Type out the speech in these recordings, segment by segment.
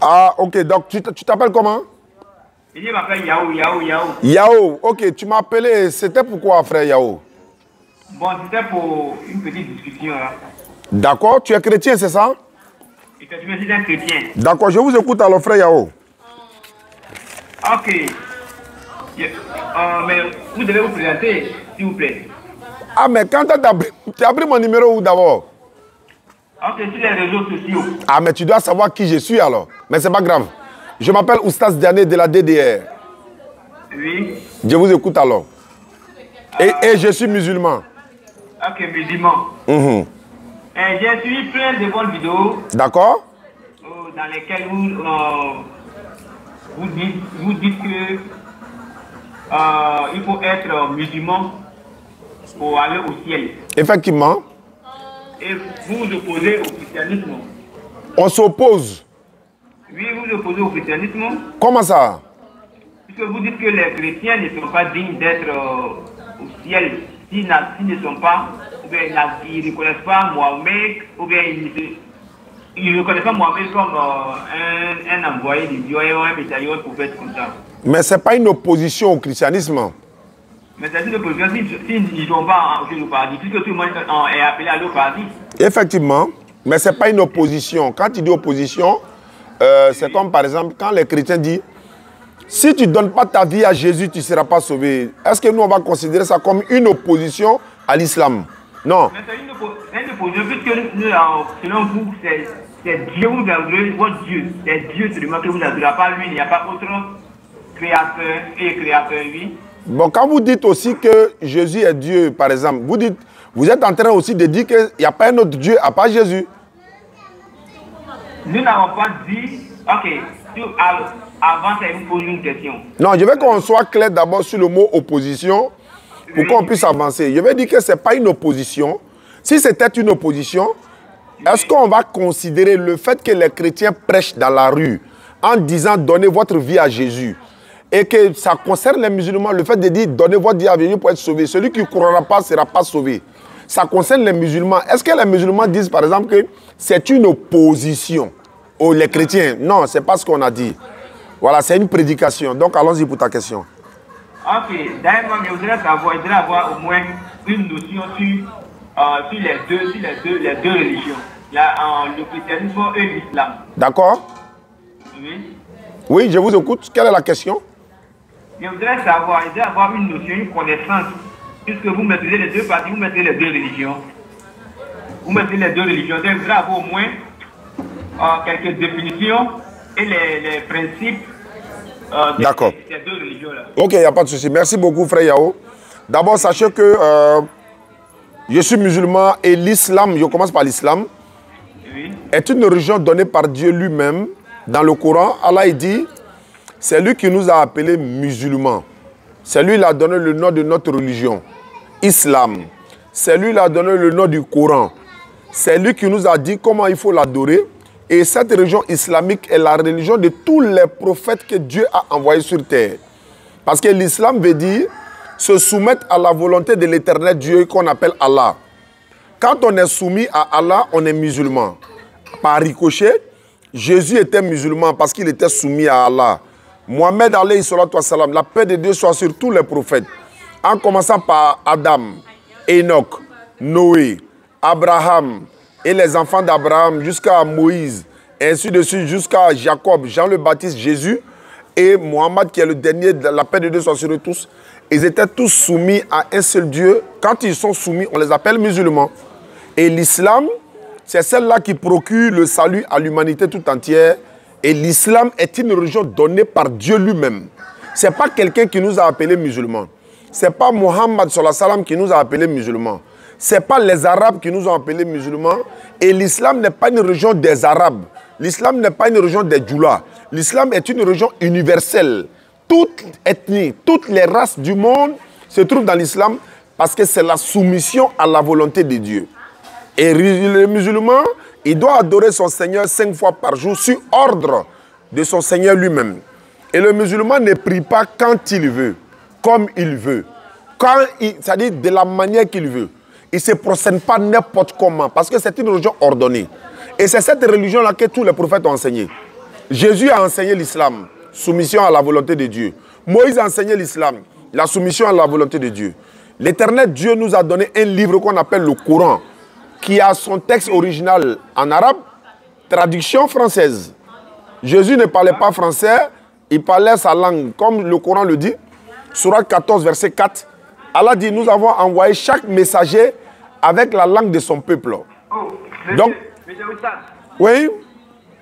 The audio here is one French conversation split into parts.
Ah, ok. Donc, tu t'appelles comment? Je m'appelle Yao. Yao. Ok, tu m'as appelé. C'était pourquoi, frère Yao? Bon, c'était pour une petite discussion. Hein. D'accord. Tu es chrétien, c'est ça? Effectivement, je suis un chrétien. D'accord. Je vous écoute alors, frère Yao. Ok. Mais vous devez vous présenter, s'il vous plaît. Ah, mais quand tu as pris mon numéro où d'abord? Ok, sur les réseaux sociaux. Ah, mais tu dois savoir qui je suis alors. Mais c'est pas grave. Je m'appelle Oustaz Diané de la DDR. Oui. Je vous écoute alors. Et je suis musulman. Ok, musulman. J'ai suivi plein de bonnes vidéos. D'accord. Dans lesquelles vous dites que il faut être musulman pour aller au ciel. Effectivement. Et vous vous opposez au christianisme. On s'oppose. Oui, vous vous opposez au christianisme. Comment ça? Puisque vous dites que les chrétiens ne sont pas dignes d'être au ciel s'ils ne sont pas, ou bien ils ne reconnaissent pas Mohamed, ou bien ils ne reconnaissent pas Mohamed comme un envoyé de Dieu, un messager, un prophète comme ça. Mais ce n'est pas une opposition au christianisme. Mais c'est une opposition s'ils ne sont pas au paradis, puisque tout le monde est appelé à aller au paradis. Effectivement, mais ce n'est pas une opposition. Quand tu dis opposition, c'est comme par exemple quand les chrétiens disent si tu ne donnes pas ta vie à Jésus, tu ne seras pas sauvé. Est-ce que nous, on va considérer ça comme une opposition à l'islam? Non. Mais c'est une opposition, puisque nous, selon vous, c'est Dieu, vous adorez votre Dieu. C'est Dieu seulement que vous adorez, pas lui, il n'y a pas autre créateur et créateur, oui. Bon, quand vous dites aussi que Jésus est Dieu, par exemple, vous êtes en train aussi de dire qu'il n'y a pas un autre Dieu à part Jésus. Nous n'avons pas dit, ok, avant ça, vous posez une question. Non, je veux qu'on soit clair d'abord sur le mot opposition pour qu'on puisse avancer. Je veux dire que ce n'est pas une opposition. Si c'était une opposition, est-ce qu'on va considérer le fait que les chrétiens prêchent dans la rue en disant donnez votre vie à Jésus et que ça concerne les musulmans, le fait de dire donnez votre vie à Jésus pour être sauvé, celui qui ne croira pas ne sera pas sauvé. Ça concerne les musulmans. Est-ce que les musulmans disent par exemple que c'est une opposition aux les chrétiens? Non, ce n'est pas ce qu'on a dit. Voilà, c'est une prédication. Donc, allons-y pour ta question. Ok, d'ailleurs, je voudrais avoir au moins une notion sur les deux religions, le christianisme et l'islam. D'accord? Oui. Oui, je vous écoute. Quelle est la question? Je voudrais avoir une notion, une connaissance, puisque vous maîtrisez les deux parties, vous maîtrisez les deux religions. Vous maîtrisez les deux religions. Donc, je voudrais avoir au moins quelques définitions et les principes. D'accord. Ces deux religions-là. Ok, il n'y a pas de souci. Merci beaucoup, frère Yao. D'abord, sachez que je suis musulman et l'islam, je commence par l'islam, oui, est une religion donnée par Dieu lui-même. Dans le Coran, Allah il dit, c'est lui qui nous a appelés musulmans. C'est lui qui a donné le nom de notre religion, islam. C'est lui qui a donné le nom du Coran. C'est lui qui nous a dit comment il faut l'adorer. Et cette religion islamique est la religion de tous les prophètes que Dieu a envoyés sur terre. Parce que l'islam veut dire se soumettre à la volonté de l'éternel Dieu qu'on appelle Allah. Quand on est soumis à Allah, on est musulman. Par ricochet, Jésus était musulman parce qu'il était soumis à Allah. Mohamed, alayhi salatu wassalam, la paix de Dieu soit sur tous les prophètes. En commençant par Adam, Enoch, Noé, Abraham, et les enfants d'Abraham jusqu'à Moïse, et ainsi de suite jusqu'à Jacob, Jean le Baptiste, Jésus et Mohammed qui est le dernier, la paix de Dieu soit sur eux tous. Ils étaient tous soumis à un seul Dieu. Quand ils sont soumis, on les appelle musulmans. Et l'islam, c'est celle-là qui procure le salut à l'humanité tout entière. Et l'islam est une religion donnée par Dieu lui-même. Ce n'est pas quelqu'un qui nous a appelés musulmans. Ce n'est pas Mohammed sallallahu alayhi wa sallam qui nous a appelés musulmans. Ce n'est pas les Arabes qui nous ont appelés musulmans. Et l'islam n'est pas une religion des Arabes. L'islam n'est pas une religion des Djoulas. L'islam est une religion universelle. Toute ethnie, toutes les races du monde se trouvent dans l'islam parce que c'est la soumission à la volonté de Dieu. Et le musulman, il doit adorer son Seigneur 5 fois par jour sur ordre de son Seigneur lui-même. Et le musulman ne prie pas quand il veut, comme il veut. C'est-à-dire de la manière qu'il veut. Il ne se procède pas n'importe comment parce que c'est une religion ordonnée. Et c'est cette religion-là que tous les prophètes ont enseigné. Jésus a enseigné l'islam, soumission à la volonté de Dieu. Moïse a enseigné l'islam, la soumission à la volonté de Dieu. L'Éternel Dieu nous a donné un livre qu'on appelle le Coran, qui a son texte original en arabe, traduction française. Jésus ne parlait pas français, il parlait sa langue, comme le Coran le dit. Sourate 14, verset 4. Allah dit, nous avons envoyé chaque messager avec la langue de son peuple. Oh, monsieur, Donc, monsieur Oussad, oui,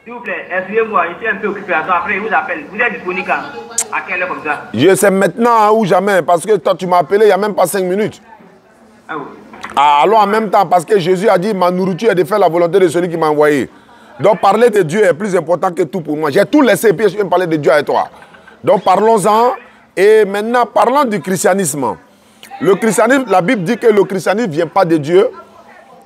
s'il vous plaît, excusez-moi, je suis un peu occupé. Attends, après, je vous appelle. Vous êtes disponible quand? À quelle heure comme ça? je sais maintenant hein, ou jamais, parce que toi tu m'as appelé il n'y a même pas 5 minutes. Ah oui. Ah, allons en même temps, parce que Jésus a dit, ma nourriture est de faire la volonté de celui qui m'a envoyé. Donc parler de Dieu est plus important que tout pour moi. J'ai tout laissé et puis je viens parler de Dieu avec toi. Donc parlons-en. Et maintenant, parlons du christianisme. Le christianisme, la Bible dit que le christianisme ne vient pas de Dieu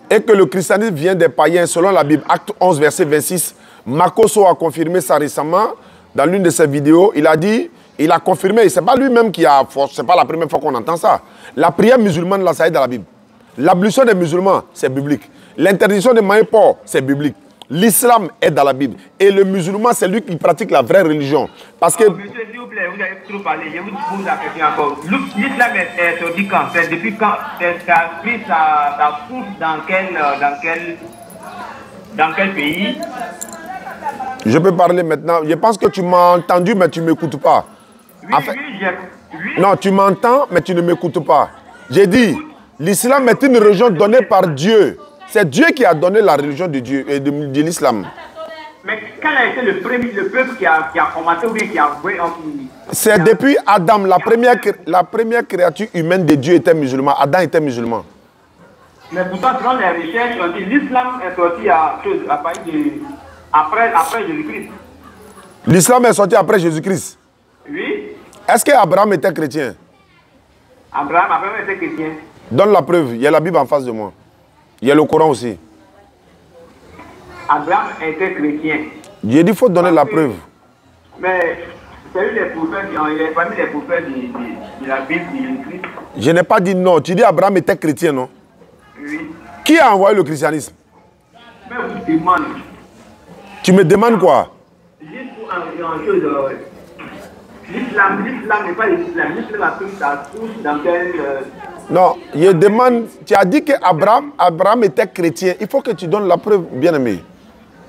et que le christianisme vient des païens. Selon la Bible, Acte 11, verset 26, Makoso a confirmé ça récemment dans l'une de ses vidéos. Il a dit, il a confirmé, ce n'est pas lui-même qui a force, ce n'est pas la première fois qu'on entend ça. La prière musulmane, là, ça est dans la Bible. L'ablution des musulmans, c'est biblique. L'interdiction de manger porc, c'est biblique. L'islam est dans la Bible. Et le musulman, c'est lui qui pratique la vraie religion. Parce que... Monsieur, s'il vous plaît, vous avez trop parlé. Je vous pose la question encore. L'islam est sorti quand? C'est depuis quand? Ça a pris sa source dans quel pays? Je peux parler maintenant. Je pense que tu m'as entendu, mais tu ne m'écoutes pas. Oui, En fait, oui. non, tu m'entends, mais tu ne m'écoutes pas. J'ai dit, l'islam est une religion donnée par Dieu. C'est Dieu qui a donné la religion de Dieu et de l'islam. Mais quel a été le peuple qui a formaté ou bien qui a envoyé? C'est depuis Adam, la première créature humaine de Dieu était musulman. Adam était musulman. Mais pourtant, selon les recherches, on dit l'islam est sorti après Jésus-Christ. L'islam est sorti après Jésus-Christ. Oui. Est-ce qu'Abraham était chrétien? Abraham était chrétien. Donne la preuve. Il y a la Bible en face de moi. Il y a le Coran aussi. Abraham était chrétien. J'ai dit, il faut donner la preuve. Mais c'est les prophètes, il est parmi les prophètes de la Bible de Jésus-Christ. Je n'ai pas dit non. Tu dis Abraham était chrétien, non? Oui. Qui a envoyé le christianisme? Mais vous demandez. Tu me demandes quoi? Juste pour une chose, l'islam n'est pas l'islam. L'islam a pris sa source dans quel... Non, je demande, tu as dit qu'Abraham était chrétien. Il faut que tu donnes la preuve, bien-aimé.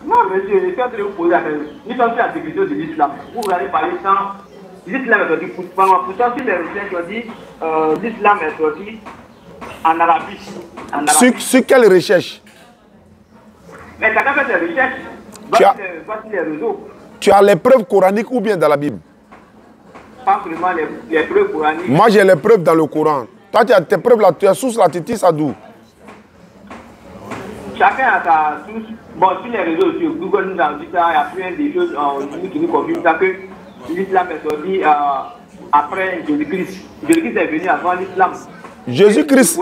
Non, monsieur, je suis en train de vous poser la question. Nous sommes sur la définition de l'islam. Vous allez parler sans... L'islam est sorti. Pourtant, sur les recherches, on dit l'islam est sorti en Arabie. Sur quelle recherche? Mais chacun fait ses recherches. Voici les réseaux. Tu as les preuves coraniques ou bien dans la Bible? Pas vraiment les preuves coraniques. Moi, j'ai les preuves dans le Coran. Toi, tu as tes preuves là, tu as source là, tu tires ça d'où? Chacun a sa source. Bon, sur les réseaux sociaux, Google nous a dit ça, il y a plein de choses qui nous confirment ça, que l'islam est sorti après Jésus-Christ. Jésus-Christ est venu avant l'islam. Jésus-Christ,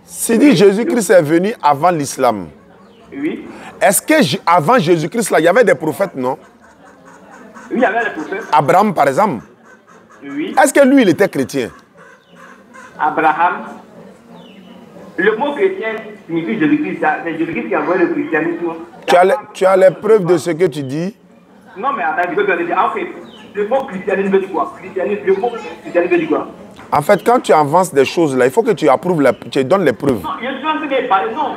c'est dit Jésus-Christ est venu avant l'islam. Oui. Est-ce qu'avant Jésus-Christ, là, il y avait des prophètes, non? Oui, il y avait des prophètes. Abraham, par exemple. Oui. Est-ce que lui, il était chrétien? Abraham. Le mot chrétien signifie Jésus-Christ. C'est Jésus-Christ qui a envoyé le christianisme. Tu as les preuves de ce que tu dis? Non, mais attends, je peux te dire. En fait, le mot christianisme veut dire quoi? Le mot christianisme veut dire quoi? En fait, quand tu avances des choses là, il faut que tu approuves, tu donnes les preuves. Non, je suis en train de parler, non.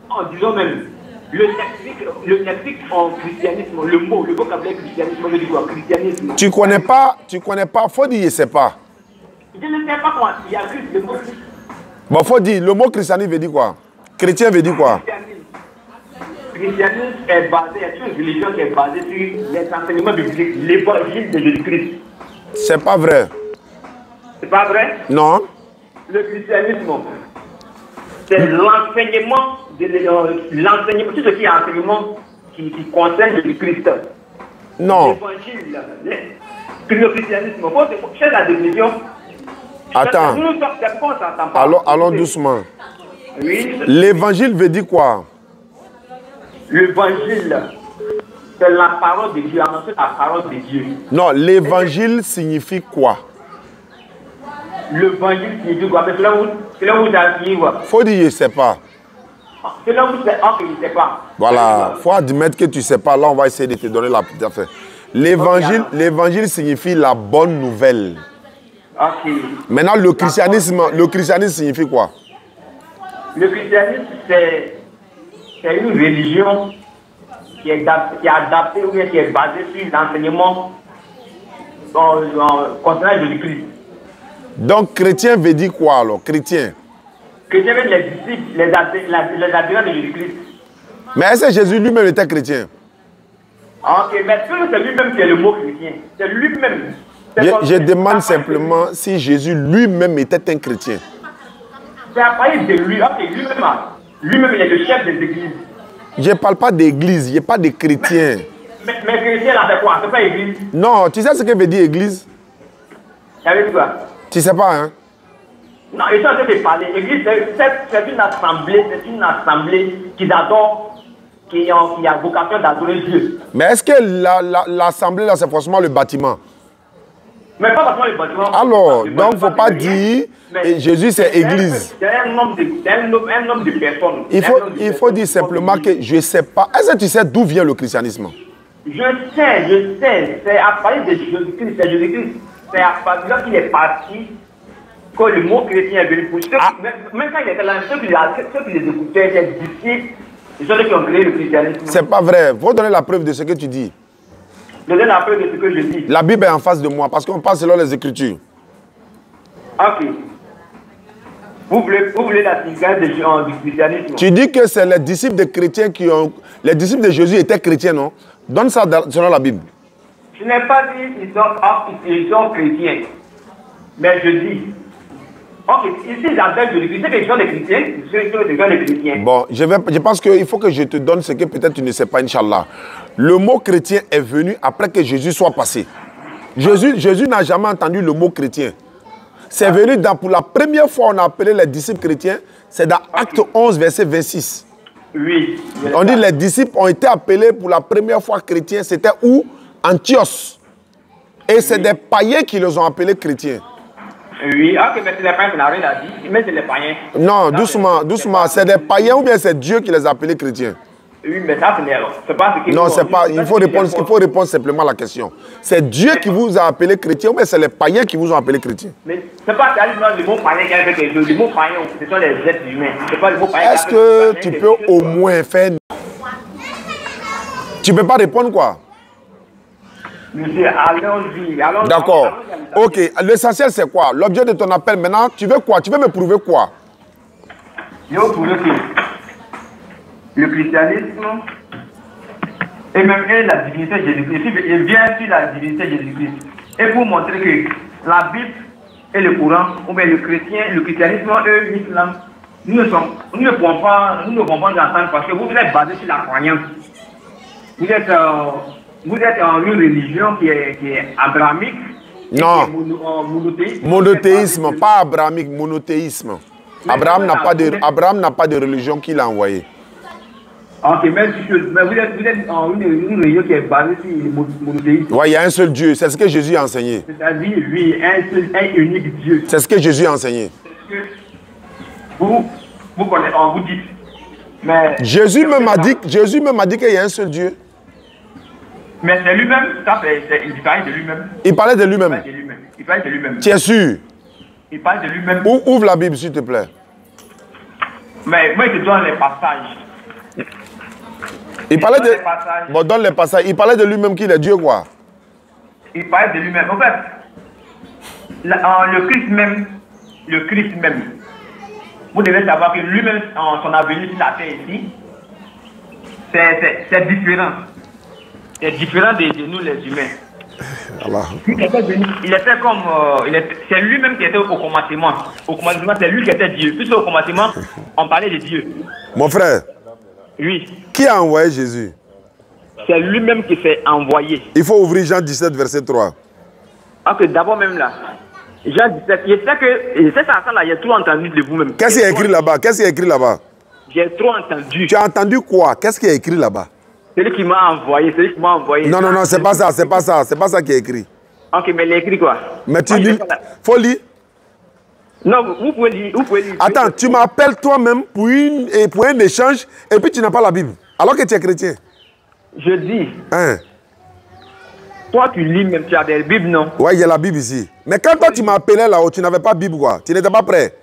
En disant même, le lexique en christianisme, le vocabulaire christianisme veut dire quoi? Christianisme. Tu connais pas, faut dire, je sais pas. Je ne sais pas comment, il y a juste le mot. Bon, faut dire, le mot christianisme veut dire quoi? Chrétien veut dire quoi? Christianisme est basé, c'est une religion qui est basée sur les enseignements bibliques, l'évangile de Jésus-Christ. C'est pas vrai. C'est pas vrai? Non. Le christianisme, c'est l'enseignement, tout ce qui est enseignement qui concerne Jésus-Christ. Non. L'évangile, le christianisme, il faut chercher la définition. Attends. Allons doucement. Oui. L'évangile veut dire quoi? L'évangile, c'est la parole de Dieu, annoncer la parole de Dieu. Non, l'évangile signifie quoi? L'évangile signifie quoi? Mais cela vous a dit quoi? Faut dire, je ne sais pas. Selon vous, c'est un que je ne sais pas. Voilà, il faut admettre que tu ne sais pas. Là, on va essayer de te donner la petite affaire. L'évangile signifie la bonne nouvelle. Ok. Maintenant, le christianisme signifie quoi? Le christianisme, c'est une religion qui est adaptée ou bien qui est basée sur l'enseignement concernant Jésus-Christ. Donc, chrétien veut dire quoi alors? Chrétien. Chrétien veut dire les disciples, les adhérents de Jésus-Christ. Mais est-ce que Jésus lui-même était chrétien? Ok, mais c'est lui-même qui est le mot chrétien. C'est lui-même. Je demande simplement si Jésus lui-même était un chrétien. C'est à partir de lui. Ok, lui-même, il est le chef des églises. Je ne parle pas d'église, je parle de chrétien. Mais chrétien, là, c'est quoi? C'est pas église? Non, tu sais ce que veut dire église? Ça veut dire quoi? Tu sais pas, hein? Non, je suis en train de parler. L'église, c'est une assemblée qui adore, qui a vocation d'adorer Dieu. Mais est-ce que l'assemblée, là, c'est forcément le bâtiment? Mais pas forcément le bâtiment. Alors, donc, il ne faut pas dire Jésus, c'est église. C'est un nombre de personnes. Il faut dire simplement que je ne sais pas. Est-ce que tu sais d'où vient le christianisme? Je sais. C'est à partir de Jésus-Christ. C'est Jésus-Christ. C'est à partir de qu'il est parti que le mot chrétien est venu pour ceux. Même quand il était là, ceux qui les écoutaient, les disciples, c'est ceux qui ont créé le christianisme. C'est pas vrai. Il faut donner la preuve de ce que tu dis. Je donne la preuve de ce que je dis. La Bible est en face de moi parce qu'on parle selon les Écritures. Ok. Vous voulez la signification du christianisme? Tu dis que c'est les disciples de chrétiens qui ont... Les disciples de Jésus étaient chrétiens, non? Donne ça selon la Bible. Je n'ai pas dit qu'ils sont chrétiens. Mais je dis... Ok, ici j'appelle Jésus-Christ. C'est qu'ils sont des chrétiens. Des chrétiens. Bon, je pense qu'il faut que je te donne ce que peut-être tu ne sais pas, Inch'Allah. Le mot chrétien est venu après que Jésus soit passé. Jésus n'a jamais entendu le mot chrétien. C'est venu pour la première fois on a appelé les disciples chrétiens, c'est dans Acte 11, verset 26. Oui. On dit les disciples ont été appelés pour la première fois chrétiens, c'était où? Antioche. Et c'est des païens qui les ont appelés chrétiens. Oui, ok, mais c'est les païens, ça n'a rien à dire, mais c'est les païens. Non, doucement. C'est des païens ou bien c'est Dieu qui les a appelés chrétiens? Oui, mais ça, c'est pas ce qu'il Non, c'est pas. Il faut répondre simplement à la question. C'est Dieu qui vous a appelé chrétien ou bien c'est les païens qui vous ont appelé chrétien? Mais c'est pas le mot païen qui a fait quelque chose. Le mot païen, ce sont les êtres humains. C'est pas le mot païen. Est-ce que tu peux au moins faire... Tu peux pas répondre quoi? Monsieur, allons-y. D'accord. Ok, l'essentiel c'est quoi? L'objet de ton appel maintenant, tu veux quoi? Tu veux me prouver quoi? Je veux prouver que le christianisme et même la divinité de Jésus-Christ, il vient sur la divinité de Jésus-Christ. Et pour montrer que la Bible et le Coran, ou bien le christianisme et l'islam, nous ne pouvons pas nous entendre parce que vous êtes basé sur la croyance. Vous êtes en une religion qui est abrahamique. Non. Monothéisme. Monothéisme, pas abrahamique, monothéisme. Abraham n'a pas de religion qu'il a envoyée. Ok, mais vous êtes en une religion qui est basée sur le monothéisme. Oui, il y a un seul Dieu, c'est ce que Jésus a enseigné. C'est-à-dire, oui, un unique Dieu. C'est ce que Jésus a enseigné. C'est ce que vous connaissez, vous dites. Mais Jésus même a dit qu'il y a un seul Dieu. Mais c'est lui-même, il parlait de lui-même. Il parlait de lui-même. Il parlait de lui-même. Tu es sûr? Il parlait de lui-même. Ouvre la Bible, s'il te plaît. Mais moi, je te donne les passages. Il parlait de... Bon, donne les passages. Il parlait de lui-même qu'il est Dieu, quoi. Il parlait de lui-même. En fait, le Christ même, vous devez savoir que lui-même, son avenir sur la terre ici, c'est différent. C'est différent de nous les humains. Allah. Il était comme... c'est lui-même qui était au commencement. Au commencement, c'est lui qui était Dieu. Puisque au commencement, on parlait de Dieu. Mon frère. Oui. Qui a envoyé Jésus? C'est lui-même qui s'est envoyé. Il faut ouvrir Jean 17, verset 3. Ok, d'abord même là. Jean 17, je sais que... C'est ça là, j'ai trop entendu de vous-même. Qu'est-ce qu'il y a écrit là-bas? Qu'est-ce qu'il y a écrit là-bas? J'ai trop entendu. Tu as entendu quoi? Qu'est-ce qu'il y a écrit là-bas? Celui qui m'a envoyé, Non, c'est pas ça, c'est pas ça qui est écrit. Ok, mais il a écrit quoi? Mais tu lis, faut lire. Non, vous pouvez lire. Attends, tu m'appelles toi-même pour un échange et puis tu n'as pas la Bible, alors que tu es chrétien. Je dis. Hein? Toi, tu lis même, tu as des Bibles, non? Ouais, il y a la Bible ici. Mais quand toi, tu m'appelais là-haut, tu n'avais pas Bible, quoi. Tu n'étais pas prêt.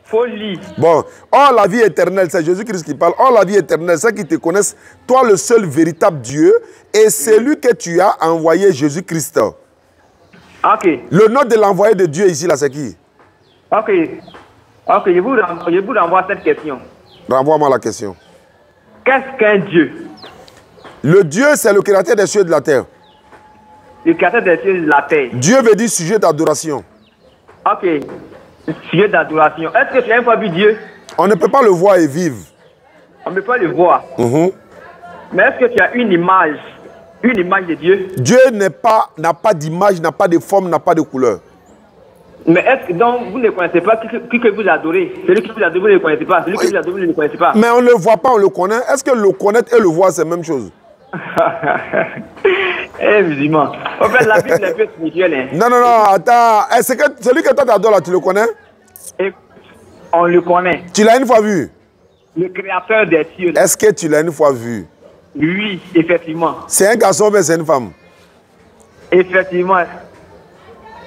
Faut lire. Bon, oh la vie éternelle, c'est Jésus-Christ qui parle. Oh la vie éternelle, c'est qui te connaissent, toi le seul véritable Dieu, et c'est lui que tu as envoyé, Jésus-Christ. Ok. Le nom de l'envoyé de Dieu ici, là, c'est qui? Ok. Ok, je vous renvoie cette question. Renvoie-moi la question. Qu'est-ce qu'un Dieu? Le Dieu, c'est le créateur des cieux et de la terre. Le créateur des cieux et de la terre. Dieu veut dire sujet d'adoration. Ok. Sujet d'adoration. Est-ce que tu as une fois vu Dieu? On ne peut pas le voir et vivre. On ne peut pas le voir. Mais est-ce que tu as une image de Dieu? Dieu n'a pas d'image, n'a pas de forme, n'a pas de couleur. Mais est-ce que donc vous ne connaissez pas qui que vous adorez? Celui qui vous adore, vous ne le connaissez pas. Celui qui vous adore, vous ne le connaissez pas. Mais on ne le voit pas, on le connaît. Est-ce que le connaître et le voir, c'est la même chose? Eh, musulman. En fait, la Bible est un peu spirituelle. Hein. Non, non, non, attends. Est-ce que celui que toi t'adores là, tu le connais? Et on le connaît. Tu l'as une fois vu? Le créateur des cieux. Est-ce que tu l'as une fois vu? Oui, effectivement. C'est un garçon ou bien c'est une femme? Effectivement.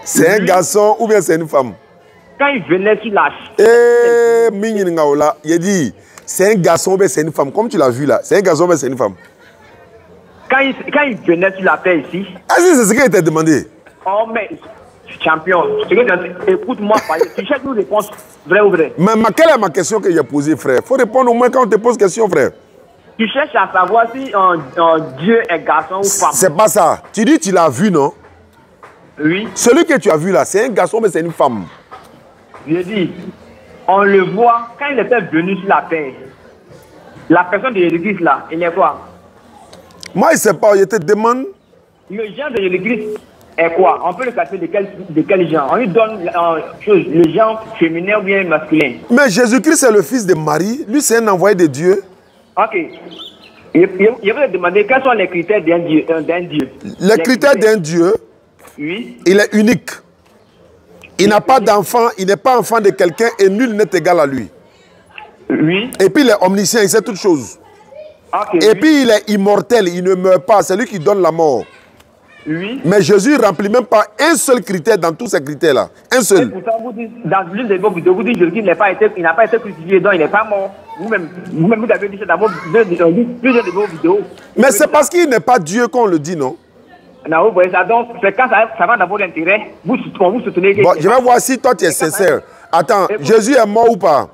C'est un garçon ou bien c'est une femme? Quand il venait sur la... Eh, Migni Ngaola, il dit, c'est un garçon ou bien c'est une femme? Comme tu l'as vu là, c'est un garçon ou bien c'est une femme? Quand il venait sur la terre ici... Est-ce que c'est ce qu'il t'a demandé? Oh, mais... Champion, écoute-moi, tu cherches une réponse vraie ou vraie? Mais quelle est ma question que j'ai posée, frère? Il faut répondre au moins quand on te pose question, frère. Tu cherches à savoir si un Dieu est garçon ou femme. C'est pas ça. Tu dis tu l'as vu, non? Oui. Celui que tu as vu là, c'est un garçon mais c'est une femme. Je dis, on le voit quand il était venu sur la terre. La personne de l'église là, il est quoi? Moi, je ne sais pas, je te demande. Le genre de l'église est quoi? On peut le classer de quel genre? On lui donne le genre féminin ou bien masculin. Mais Jésus-Christ est le fils de Marie. Lui, c'est un envoyé de Dieu. Ok. Je vais te demander quels sont les critères d'un Dieu. Les critères d'un Dieu, oui. Il est unique. Il n'a pas d'enfant, il n'est pas enfant de quelqu'un et nul n'est égal à lui. Oui. Et puis il est omniscient, il sait toutes choses. Okay, et puis il est immortel, il ne meurt pas, c'est lui qui donne la mort. Oui. Mais Jésus ne remplit même pas un seul critère dans tous ces critères-là. Un seul. Et pourtant, vous dites, dans l'une de vos vidéos, vous dites que Jésus n'a pas été crucifié, donc il n'est pas mort. Vous-même, vous avez dit ça dans plusieurs de vos vidéos. Mais c'est parce qu'il n'est pas Dieu qu'on le dit, non? Non, vous voyez ça, donc c'est quand ça va dans votre intérêt, vous soutenez. Bon, je vais voir si toi tu es sincère. Attends, Jésus est mort ou pas?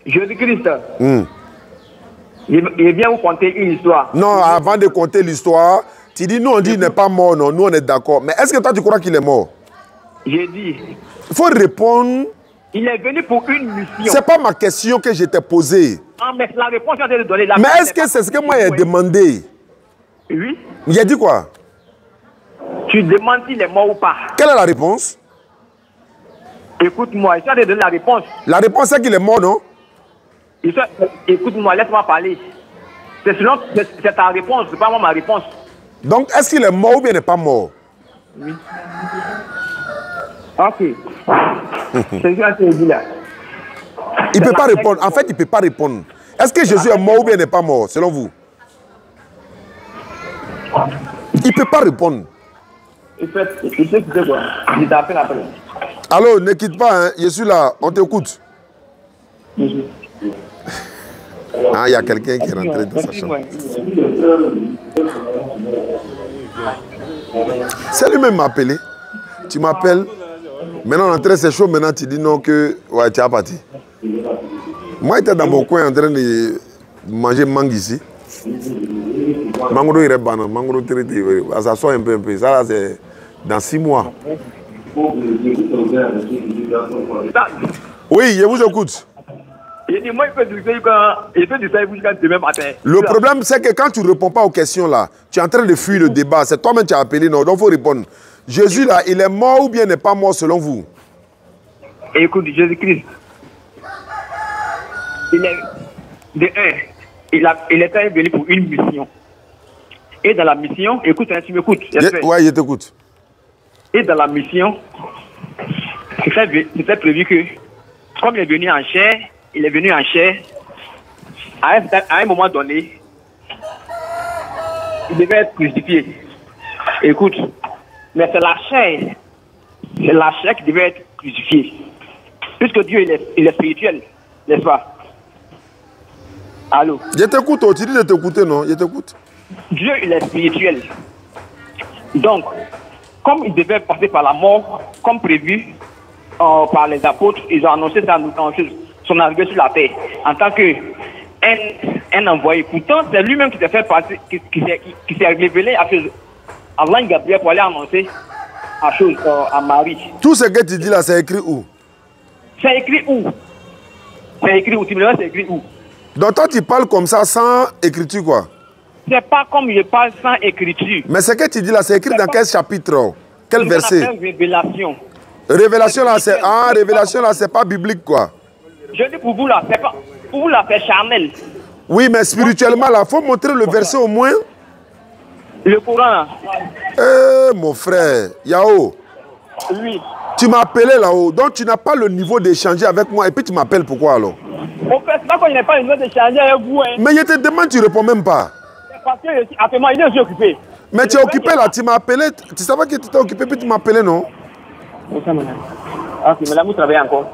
Jésus-Christ. Il vient vous conter une histoire. Non, avant de conter l'histoire, tu dis, nous on dit qu'il n'est pas mort, non, nous on est d'accord. Mais est-ce que toi tu crois qu'il est mort? J'ai dit. Il faut répondre. Il est venu pour une mission. C'est pas ma question que je t'ai posée. Ah, mais la réponse, je vais te donner. Mais est-ce que c'est ce que moi j'ai demandé? Oui. Il a dit quoi? Tu demandes s'il est mort ou pas. Quelle est la réponse? Écoute-moi, je vais te donner la réponse. La réponse c'est qu'il est mort, non? Écoute-moi, laisse-moi parler. C'est ta réponse, c'est pas moi ma réponse. Donc, est-ce qu'il est mort ou bien il n'est pas mort? Oui. Ok. C'est ce que tu dis là. Il ne peut pas répondre. En fait, il ne peut pas répondre. Est-ce que Jésus est mort ou bien il n'est pas mort, selon vous? Il ne peut pas répondre. Il sait quoi? Il t'appelle après. Allô, ne quitte pas, hein. Je suis là, on t'écoute. Ah, il y a quelqu'un qui est rentré dans sa chambre. C'est lui-même qui m'a appelé. Tu m'appelles. Maintenant, l'entrée c'est chaud. Maintenant, tu dis non que ouais, tu es parti. Moi, j'étais dans mon coin en train de manger mangue ici. Mangoro il est banal, mangoro traité. Ça sort un peu. Ça, là, c'est dans 6 mois. Oui, je vous écoute. Moi, il fait du ça jusqu'à demain matin. Le problème, c'est que quand tu ne réponds pas aux questions là, tu es en train de fuir le débat. C'est toi-même qui as appelé, non? Donc, il faut répondre. Jésus, là, il est mort ou bien n'est pas mort selon vous? Écoute, Jésus-Christ, il était venu pour une mission. Et dans la mission, écoute, tu m'écoutes. Oui, je t'écoute. Et dans la mission, C'était prévu que, comme il est venu en chair, à un moment donné, il devait être crucifié. Écoute, mais c'est la chair qui devait être crucifiée. Puisque Dieu, il est spirituel, n'est-ce pas? Allô? Je t'écoute, tu dis de t'écouter, non? Je t'écoute. Dieu, il est spirituel. Donc, comme il devait passer par la mort, comme prévu par les apôtres, ils ont annoncé son arrivée sur la terre en tant qu'un envoyé. Pourtant, c'est lui-même qui s'est fait passer, qui s'est révélé à l'ange Gabriel pour aller annoncer à Marie. Tout ce que tu dis là, c'est écrit où? C'est écrit où? C'est écrit où? Tu me dis, c'est écrit où? Donc toi, tu parles comme ça sans écriture, quoi? C'est pas comme je parle sans écriture. Mais ce que tu dis là, c'est écrit dans quel chapitre? Quel verset? Révélation. Révélation là, c'est révélation là, c'est pas biblique, quoi. Je dis pour vous là, c'est pas pour vous là, c'est charnel. Oui, mais spirituellement là, faut montrer le verset au moins. Le Coran. Mon frère, Yao. Oui. Tu m'as appelé là-haut, donc tu n'as pas le niveau d'échanger avec moi et puis tu m'appelles pourquoi alors? Au fait, c'est pas qu'on n'a pas le niveau d'échanger avec vous. Hein. Mais je te demande, tu réponds même pas. Parce que actuellement, il est aussi occupé. Mais tu es occupé là, tu m'as appelé, tu savais que tu étais occupé puis tu m'as appelé, non? Ok, mais là, vous travaillez encore.